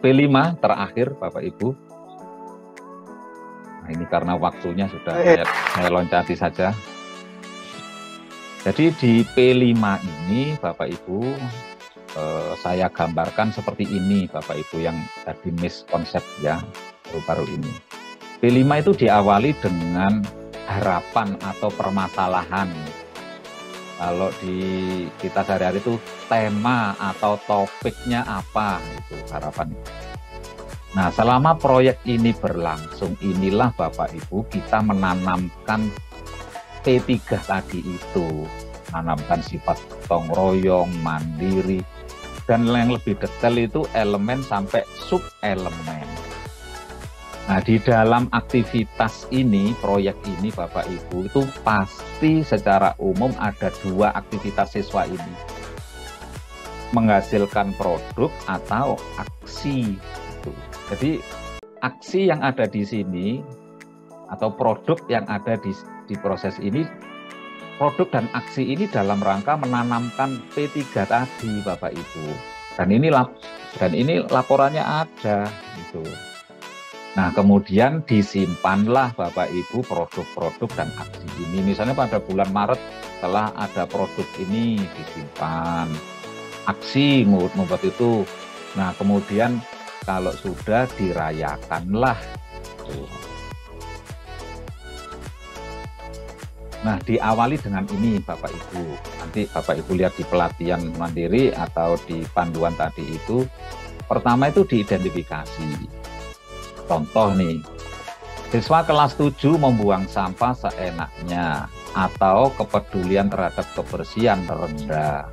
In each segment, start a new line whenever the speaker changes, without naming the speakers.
P5 terakhir Bapak Ibu. Nah, ini karena waktunya sudah saya loncati saja. Jadi di P5 ini Bapak Ibu, saya gambarkan seperti ini Bapak Ibu yang tadi miskonsep ya baru-baru ini. P5 itu diawali dengan harapan atau permasalahan. Kalau di kita sehari-hari itu tema atau topiknya apa itu harapan. Nah, selama proyek ini berlangsung, inilah Bapak Ibu kita menanamkan P3 tadi itu, menanamkan sifat gotong royong, mandiri, dan yang lebih detail itu elemen sampai sub elemen. Nah, di dalam aktivitas ini, proyek ini Bapak Ibu, itu pasti secara umum ada dua aktivitas siswa ini. Menghasilkan produk atau aksi. Jadi, aksi yang ada di sini, atau produk yang ada di proses ini, produk dan aksi ini dalam rangka menanamkan P3 tadi Bapak Ibu. Dan ini laporannya ada, gitu. Nah, kemudian disimpanlah Bapak Ibu produk-produk dan aksi ini. Misalnya pada bulan Maret setelah ada produk ini disimpan. Aksi membuat itu. Nah, kemudian kalau sudah dirayakanlah. Nah, diawali dengan ini Bapak Ibu. Nanti Bapak Ibu lihat di pelatihan mandiri atau di panduan tadi itu. Pertama itu diidentifikasi. Contoh nih, siswa kelas 7 membuang sampah seenaknya atau kepedulian terhadap kebersihan rendah.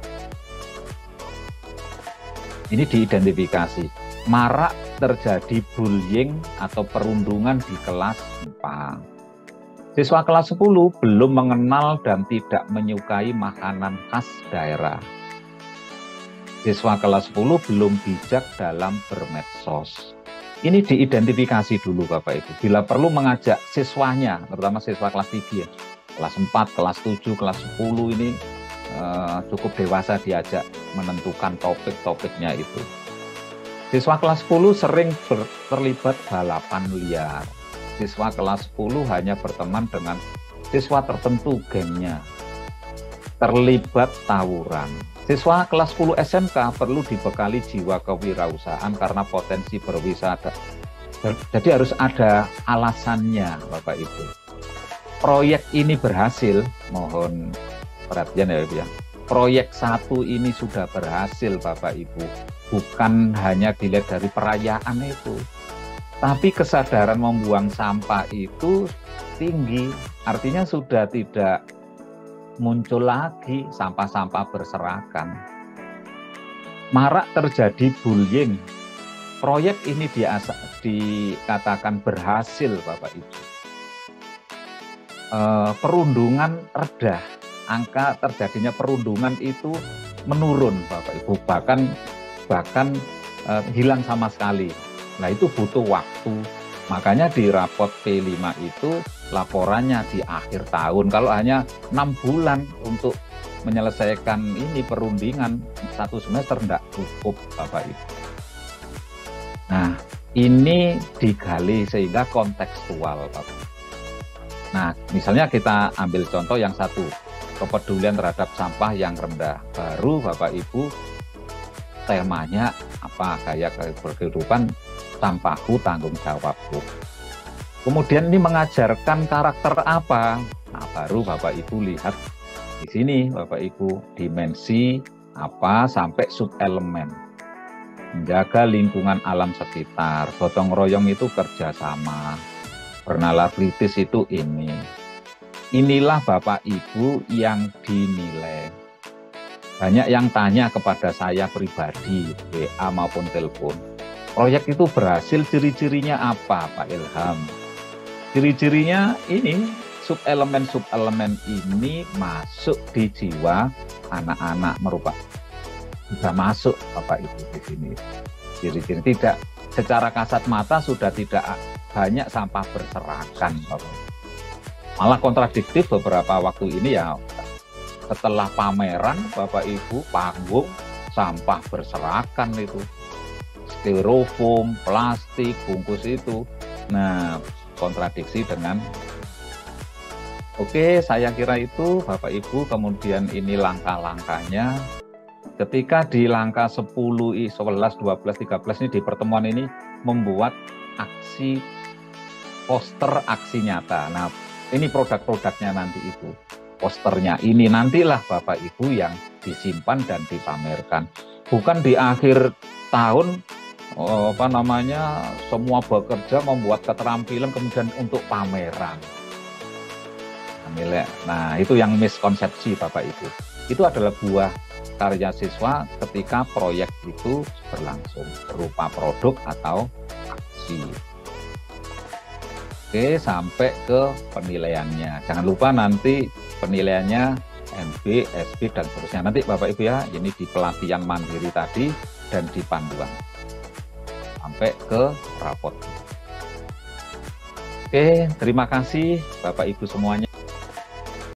Ini diidentifikasi. Marak terjadi bullying atau perundungan di kelas 4. Siswa kelas 10 belum mengenal dan tidak menyukai makanan khas daerah. Siswa kelas 10 belum bijak dalam bermedsos. Ini diidentifikasi dulu Bapak Ibu. Bila perlu mengajak siswanya, terutama siswa kelas 3 ya, kelas 4, kelas 7, kelas 10 ini cukup dewasa diajak menentukan topik-topiknya itu. Siswa kelas 10 sering terlibat balapan liar. Siswa kelas 10 hanya berteman dengan siswa tertentu gengnya. Terlibat tawuran. Siswa kelas 10 SMK perlu dibekali jiwa kewirausahaan karena potensi berwisata. Jadi harus ada alasannya Bapak Ibu. Proyek ini berhasil, mohon perhatian ya Ibu ya. Proyek 1 ini sudah berhasil Bapak Ibu. Bukan hanya dilihat dari perayaan itu. Tapi kesadaran membuang sampah itu tinggi. Artinya sudah tidak muncul lagi sampah-sampah berserakan. Marak terjadi bullying. Proyek ini dikatakan berhasil Bapak Ibu. Perundungan reda. Angka terjadinya perundungan itu menurun Bapak Ibu. Bahkan hilang sama sekali. Nah, itu butuh waktu. Makanya di rapot P5 itu laporannya di akhir tahun. Kalau hanya 6 bulan untuk menyelesaikan ini perundingan 1 semester tidak cukup Bapak Ibu. Nah, ini digali sehingga kontekstual Bapak. Nah, misalnya kita ambil contoh yang satu, kepedulian terhadap sampah yang rendah. Baru Bapak Ibu temanya apa, kayak berkehidupan, sampahku tanggung jawabku. Kemudian ini mengajarkan karakter apa? Nah, baru Bapak Ibu lihat di sini Bapak Ibu dimensi apa sampai subelemen. Menjaga lingkungan alam sekitar, gotong royong itu kerjasama, bernalar kritis itu ini. Inilah Bapak Ibu yang dinilai. Banyak yang tanya kepada saya pribadi, WA maupun telepon. Proyek itu berhasil, ciri-cirinya apa Pak Ilham? Ciri-cirinya ini, subelemen ini masuk di jiwa anak-anak merupakan. Sudah masuk Bapak Ibu di sini. Ciri-ciri tidak secara kasat mata sudah tidak banyak sampah berserakan Bapak. Malah kontradiktif beberapa waktu ini ya, setelah pameran Bapak Ibu panggung sampah berserakan itu. styrofoam, plastik, bungkus itu. Nah, kontradiksi dengan oke, saya kira itu Bapak Ibu, kemudian ini langkah-langkahnya. Ketika di langkah 10, 11, 12, 13 ini di pertemuan ini membuat aksi poster aksi nyata. Nah, ini produk-produknya nanti itu. Posternya ini nantilah Bapak Ibu yang disimpan dan dipamerkan. Bukan di akhir tahun semua bekerja membuat keterampilan kemudian untuk pameran. Nah, itu yang miskonsepsi Bapak Ibu. Itu adalah buah karya siswa ketika proyek itu berlangsung berupa produk atau aksi. Oke, sampai ke penilaiannya. Jangan lupa nanti penilaiannya MB, SB, dan seterusnya. Nanti Bapak Ibu ya, ini di pelatihan mandiri tadi dan di panduan. Sampai ke rapot. Oke, terima kasih Bapak Ibu semuanya.